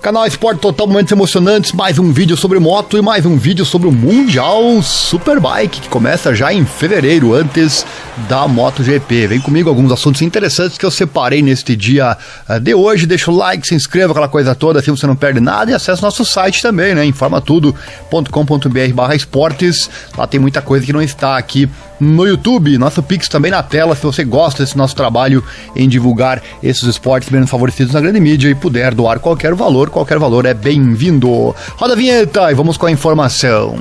Canal Esporte Total, momentos emocionantes, mais um vídeo sobre moto e mais um vídeo sobre o Mundial Superbike, que começa já em fevereiro, antes da MotoGP. Vem comigo alguns assuntos interessantes que eu separei neste dia de hoje. Deixa o like, se inscreva, aquela coisa toda, assim você não perde nada, e acesse nosso site também, né, informatudo.com.br/esportes. Lá tem muita coisa que não está aqui no YouTube, nosso Pix também na tela, se você gosta desse nosso trabalho em divulgar esses esportes menos favorecidos na grande mídia e puder doar qualquer valor é bem-vindo. Roda a vinheta e vamos com a informação.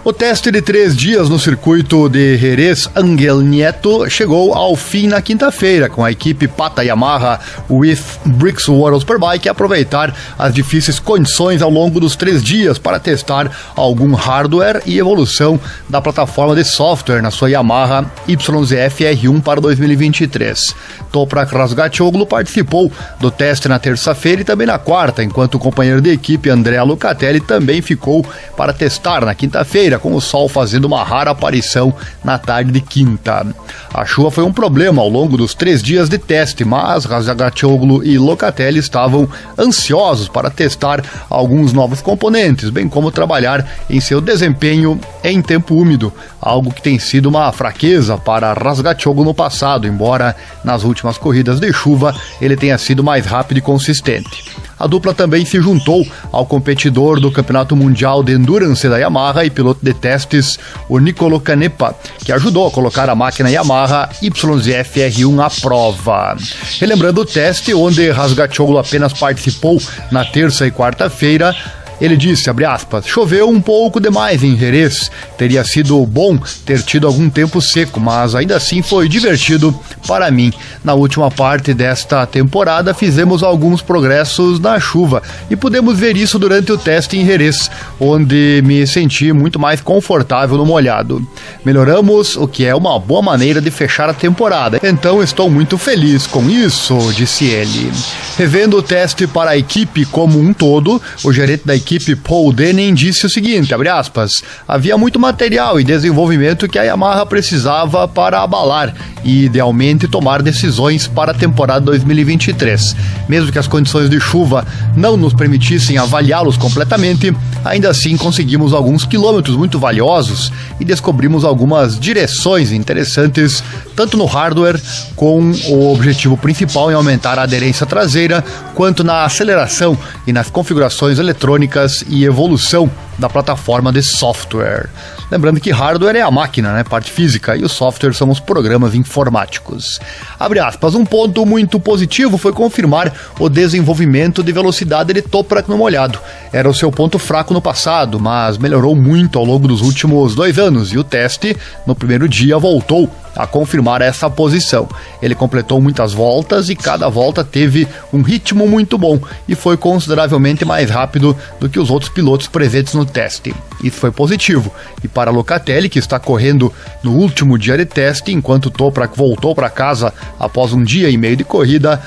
O teste de 3 dias no circuito de Jerez Ángel Nieto chegou ao fim na quinta-feira, com a equipe Pata Yamaha with Bricks World Superbike aproveitar as difíceis condições ao longo dos 3 dias para testar algum hardware e evolução da plataforma de software na sua Yamaha YZF R1 para 2023. Toprak Razgatlioglu participou do teste na terça-feira e também na quarta, enquanto o companheiro de equipe Andrea Locatelli também ficou para testar na quinta-feira, com o sol fazendo uma rara aparição na tarde de quinta. A chuva foi um problema ao longo dos 3 dias de teste, mas Razgatlioglu e Locatelli estavam ansiosos para testar alguns novos componentes, bem como trabalhar em seu desempenho em tempo úmido, algo que tem sido uma fraqueza para Razgatlioglu no passado, embora nas últimas corridas de chuva ele tenha sido mais rápido e consistente. A dupla também se juntou ao competidor do Campeonato Mundial de Endurance da Yamaha e piloto de testes, o Nicolo Canepa, que ajudou a colocar a máquina Yamaha YZF R1 à prova. Relembrando o teste, onde Razgatlioglu apenas participou na terça e quarta-feira, ele disse, abre aspas, choveu um pouco demais em Jerez, teria sido bom ter tido algum tempo seco, mas ainda assim foi divertido para mim. Na última parte desta temporada fizemos alguns progressos na chuva e pudemos ver isso durante o teste em Jerez, onde me senti muito mais confortável no molhado. Melhoramos, o que é uma boa maneira de fechar a temporada, então estou muito feliz com isso, disse ele. Revendo o teste para a equipe como um todo, o gerente da equipe Paul Denning disse o seguinte, abre aspas, havia muito material e desenvolvimento que a Yamaha precisava para abalar e idealmente tomar decisões para a temporada 2023. Mesmo que as condições de chuva não nos permitissem avaliá-los completamente, ainda assim conseguimos alguns quilômetros muito valiosos e descobrimos algumas direções interessantes, tanto no hardware, com o objetivo principal em aumentar a aderência traseira, quanto na aceleração e nas configurações eletrônicas e evolução da plataforma de software. Lembrando que hardware é a máquina, né, parte física, e o software são os programas informáticos. Abre aspas, um ponto muito positivo foi confirmar o desenvolvimento de velocidade de Toprak no molhado. Era o seu ponto fraco no passado, mas melhorou muito ao longo dos últimos 2 anos, e o teste, no primeiro dia, voltou a confirmar essa posição. Ele completou muitas voltas e cada volta teve um ritmo muito bom e foi consideravelmente mais rápido do que os outros pilotos presentes no teste. Isso foi positivo. E para Locatelli, que está correndo no último dia de teste, enquanto Toprak voltou para casa após um dia e meio de corrida,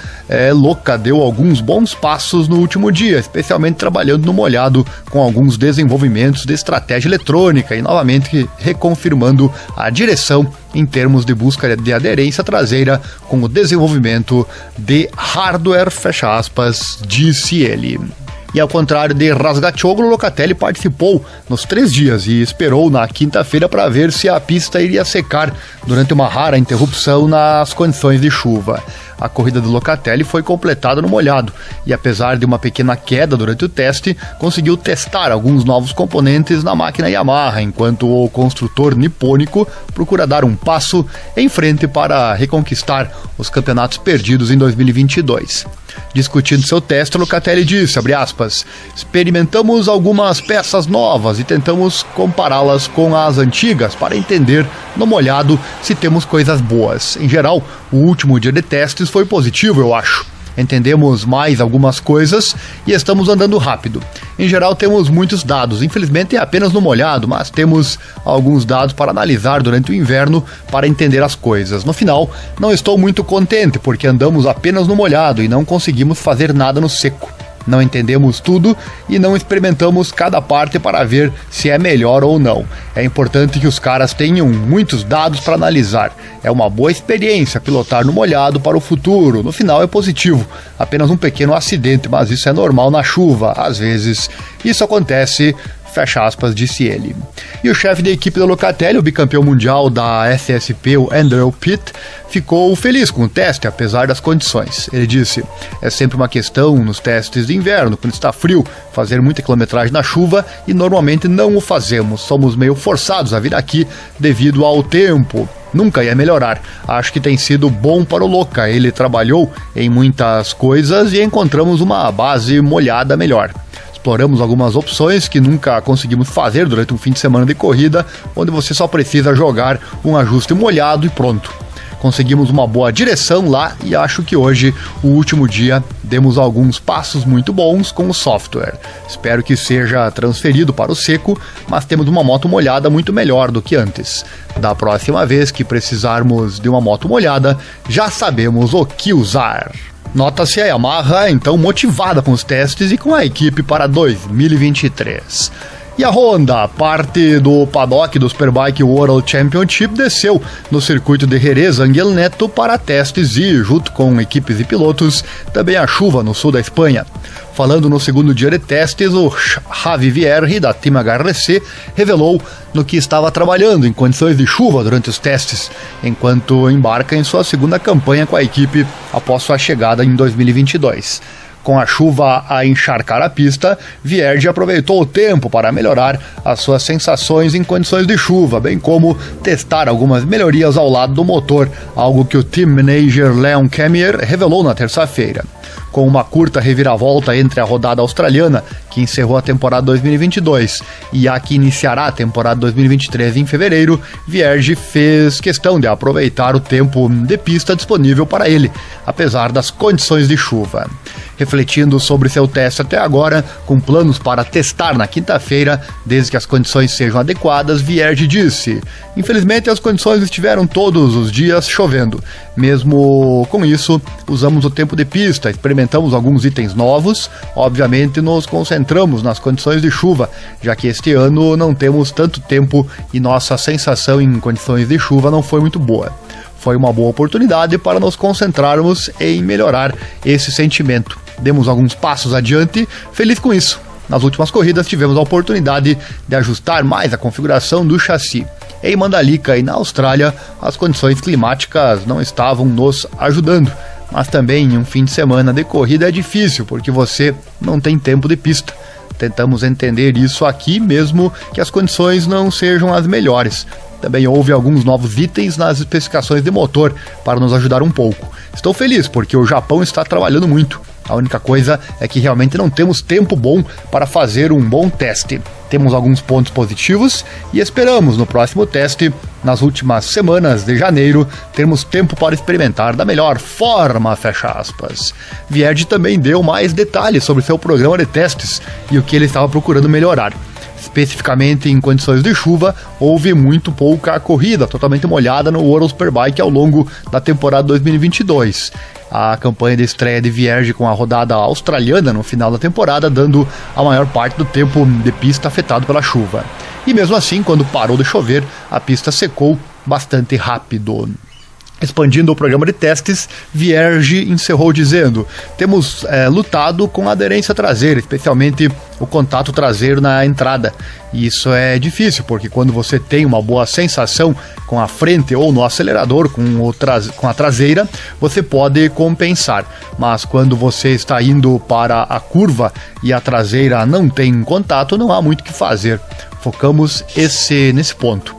Loca deu alguns bons passos no último dia, especialmente trabalhando no molhado com alguns desenvolvimentos de estratégia eletrônica e novamente reconfirmando a direção em termos de busca de aderência traseira com o desenvolvimento de hardware, fecha aspas, disse ele. E ao contrário de Razgatlioglu, Locatelli participou nos 3 dias e esperou na quinta-feira para ver se a pista iria secar durante uma rara interrupção nas condições de chuva. A corrida do Locatelli foi completada no molhado e, apesar de uma pequena queda durante o teste, conseguiu testar alguns novos componentes na máquina Yamaha, enquanto o construtor nipônico procura dar um passo em frente para reconquistar os campeonatos perdidos em 2022. Discutindo seu teste, Locatelli disse, abre aspas, experimentamos algumas peças novas e tentamos compará-las com as antigas para entender no molhado se temos coisas boas. Em geral, o último dia de testes foi positivo, eu acho. Entendemos mais algumas coisas e estamos andando rápido. Em geral temos muitos dados, infelizmente é apenas no molhado, mas temos alguns dados para analisar durante o inverno para entender as coisas. No final, não estou muito contente porque andamos apenas no molhado e não conseguimos fazer nada no seco. Não entendemos tudo e não experimentamos cada parte para ver se é melhor ou não. É importante que os caras tenham muitos dados para analisar. É uma boa experiência pilotar no molhado para o futuro. No final é positivo. Apenas um pequeno acidente, mas isso é normal na chuva. Às vezes isso acontece, fecha aspas, disse ele. E o chefe da equipe da Locatelli, o bicampeão mundial da SSP, o Andrew Pitt, ficou feliz com o teste, apesar das condições. Ele disse: é sempre uma questão nos testes de inverno, quando está frio, fazer muita quilometragem na chuva e normalmente não o fazemos. Somos meio forçados a vir aqui devido ao tempo. Nunca ia melhorar. Acho que tem sido bom para o Loca. Ele trabalhou em muitas coisas e encontramos uma base molhada melhor. Exploramos algumas opções que nunca conseguimos fazer durante um fim de semana de corrida, onde você só precisa jogar um ajuste molhado e pronto. Conseguimos uma boa direção lá e acho que hoje, o último dia, demos alguns passos muito bons com o software. Espero que seja transferido para o seco, mas temos uma moto molhada muito melhor do que antes. Da próxima vez que precisarmos de uma moto molhada, já sabemos o que usar. Nota-se a Yamaha, então, motivada com os testes e com a equipe para 2023. E a Honda, parte do paddock do Superbike World Championship, desceu no circuito de Jerez Ángel Nieto para testes e, junto com equipes e pilotos, também a chuva no sul da Espanha. Falando no segundo dia de testes, o Javi Vierge, da Team HRC, revelou no que estava trabalhando em condições de chuva durante os testes, enquanto embarca em sua segunda campanha com a equipe após sua chegada em 2022. Com a chuva a encharcar a pista, Vierge aproveitou o tempo para melhorar as suas sensações em condições de chuva, bem como testar algumas melhorias ao lado do motor, algo que o team manager Leon Camier revelou na terça-feira. Com uma curta reviravolta entre a rodada australiana, que encerrou a temporada 2022, e a que iniciará a temporada 2023 em fevereiro, Vierge fez questão de aproveitar o tempo de pista disponível para ele, apesar das condições de chuva. Refletindo sobre seu teste até agora, com planos para testar na quinta-feira, desde que as condições sejam adequadas, Vierge disse: infelizmente as condições estiveram todos os dias chovendo. Mesmo com isso, usamos o tempo de pista, experimentamos alguns itens novos, obviamente nos concentramos nas condições de chuva, já que este ano não temos tanto tempo e nossa sensação em condições de chuva não foi muito boa. Foi uma boa oportunidade para nos concentrarmos em melhorar esse sentimento. Demos alguns passos adiante, feliz com isso. Nas últimas corridas tivemos a oportunidade de ajustar mais a configuração do chassi. Em Mandalika e na Austrália, as condições climáticas não estavam nos ajudando. Mas também em um fim de semana de corrida é difícil, porque você não tem tempo de pista. Tentamos entender isso aqui, mesmo que as condições não sejam as melhores. Também houve alguns novos itens nas especificações de motor para nos ajudar um pouco. Estou feliz porque o Japão está trabalhando muito. A única coisa é que realmente não temos tempo bom para fazer um bom teste. Temos alguns pontos positivos e esperamos no próximo teste, nas últimas semanas de janeiro, termos tempo para experimentar da melhor forma, fecha aspas. Vierge também deu mais detalhes sobre seu programa de testes e o que ele estava procurando melhorar. Especificamente em condições de chuva, houve muito pouca corrida totalmente molhada no World Superbike ao longo da temporada 2022. A campanha de estreia de Vierge com a rodada australiana no final da temporada, dando a maior parte do tempo de pista afetado pela chuva. E mesmo assim, quando parou de chover, a pista secou bastante rápido. Expandindo o programa de testes, Vierge encerrou dizendo: temos lutado com a aderência traseira, especialmente o contato traseiro na entrada. E isso é difícil, porque quando você tem uma boa sensação com a frente ou no acelerador, com a traseira, você pode compensar. Mas quando você está indo para a curva e a traseira não tem contato, não há muito o que fazer. Focamos nesse ponto.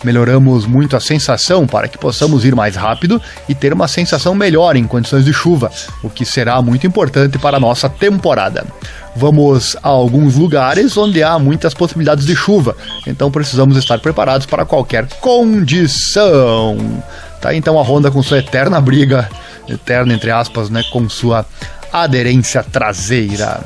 Melhoramos muito a sensação para que possamos ir mais rápido e ter uma sensação melhor em condições de chuva, o que será muito importante para a nossa temporada. Vamos a alguns lugares onde há muitas possibilidades de chuva, então precisamos estar preparados para qualquer condição. Tá, então a Honda com sua eterna briga, eterna entre aspas, né, com sua aderência traseira.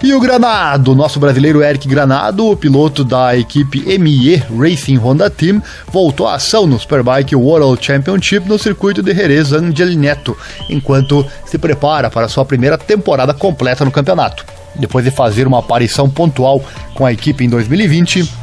E o Granado, nosso brasileiro Eric Granado, o piloto da equipe ME Racing Honda Team, voltou à ação no Superbike World Championship no circuito de Jerez Ángel Nieto, enquanto se prepara para sua primeira temporada completa no campeonato. Depois de fazer uma aparição pontual com a equipe em 2020,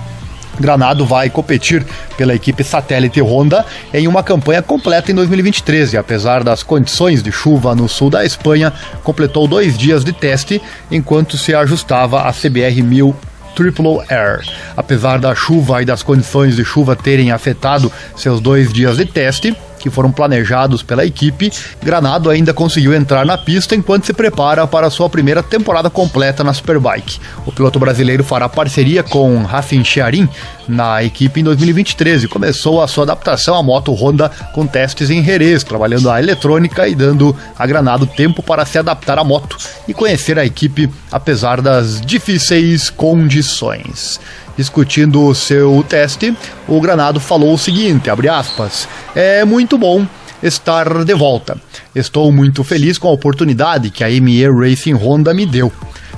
Granado vai competir pela equipe satélite Honda em uma campanha completa em 2023 e, apesar das condições de chuva no sul da Espanha, completou 2 dias de teste enquanto se ajustava a CBR 1000 Triple Air. Apesar da chuva e das condições de chuva terem afetado seus 2 dias de teste, que foram planejados pela equipe, Granado ainda conseguiu entrar na pista enquanto se prepara para sua primeira temporada completa na Superbike. O piloto brasileiro fará parceria com Racing Shearin na equipe em 2023 e começou a sua adaptação à moto Honda com testes em Jerez, trabalhando a eletrônica e dando a Granado tempo para se adaptar à moto e conhecer a equipe apesar das difíceis condições. Discutindo o seu teste, o Granado falou o seguinte, abre aspas, é muito bom estar de volta. Estou muito feliz com a oportunidade que a ME Racing Honda me deu.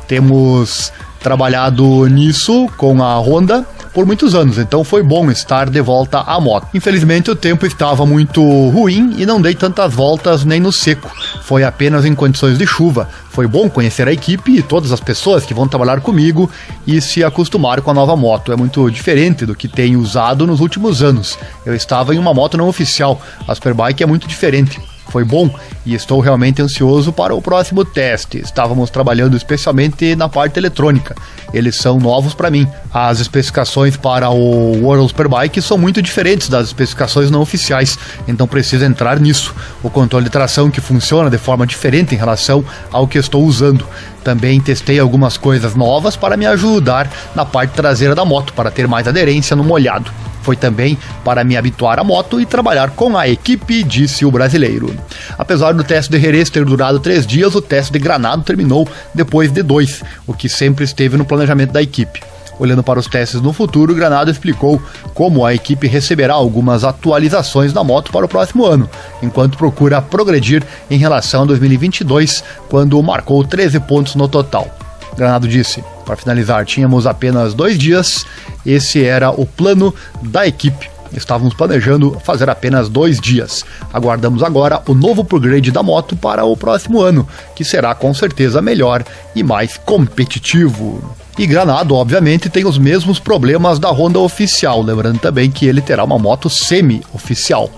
Temos trabalhado nisso com a Honda por muitos anos, então foi bom estar de volta à moto. Infelizmente o tempo estava muito ruim e não dei tantas voltas nem no seco, foi apenas em condições de chuva. Foi bom conhecer a equipe e todas as pessoas que vão trabalhar comigo e se acostumar com a nova moto. É muito diferente do que tenho usado nos últimos anos. Eu estava em uma moto não oficial, a Superbike é muito diferente. Foi bom e estou realmente ansioso para o próximo teste. Estávamos trabalhando especialmente na parte eletrônica. Eles são novos para mim. As especificações para o World Superbike são muito diferentes das especificações não oficiais, então preciso entrar nisso. O controle de tração que funciona de forma diferente em relação ao que estou usando. Também testei algumas coisas novas para me ajudar na parte traseira da moto, para ter mais aderência no molhado. Foi também para me habituar à moto e trabalhar com a equipe, disse o brasileiro. Apesar do teste de Jerez ter durado 3 dias, o teste de Granado terminou depois de 2, o que sempre esteve no planejamento da equipe. Olhando para os testes no futuro, Granado explicou como a equipe receberá algumas atualizações da moto para o próximo ano, enquanto procura progredir em relação a 2022, quando marcou 13 pontos no total. Granado disse, para finalizar, tínhamos apenas 2 dias, esse era o plano da equipe. Estávamos planejando fazer apenas 2 dias. Aguardamos agora o novo upgrade da moto para o próximo ano, que será com certeza melhor e mais competitivo. E Granado, obviamente, tem os mesmos problemas da Honda oficial, lembrando também que ele terá uma moto semi-oficial.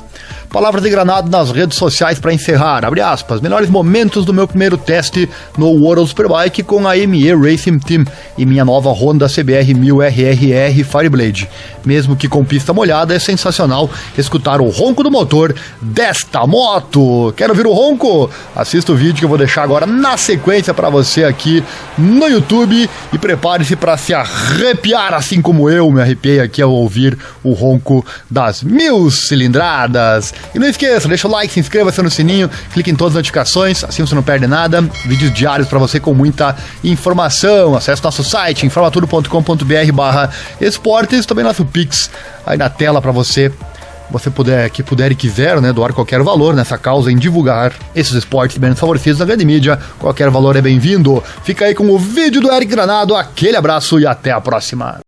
Palavras de Granado nas redes sociais para encerrar, abre aspas, melhores momentos do meu primeiro teste no World Superbike com a ME Racing Team e minha nova Honda CBR 1000 RRR Fireblade. Mesmo que com pista molhada, é sensacional escutar o ronco do motor desta moto. Quer ouvir o ronco? Assista o vídeo que eu vou deixar agora na sequência para você aqui no YouTube e prepare-se para se arrepiar assim como eu me arrepiei aqui ao ouvir o ronco das 1000 cilindradas. E não esqueça, deixa o like, se inscreva-se no sininho, clique em todas as notificações, assim você não perde nada. Vídeos diários para você com muita informação. Acesse nosso site, informatudo.com.br/esportes, também nosso Pix aí na tela para você puder e quiser, né, doar qualquer valor nessa causa em divulgar esses esportes bem favorecidos na grande mídia. Qualquer valor é bem-vindo. Fica aí com o vídeo do Eric Granado, aquele abraço e até a próxima.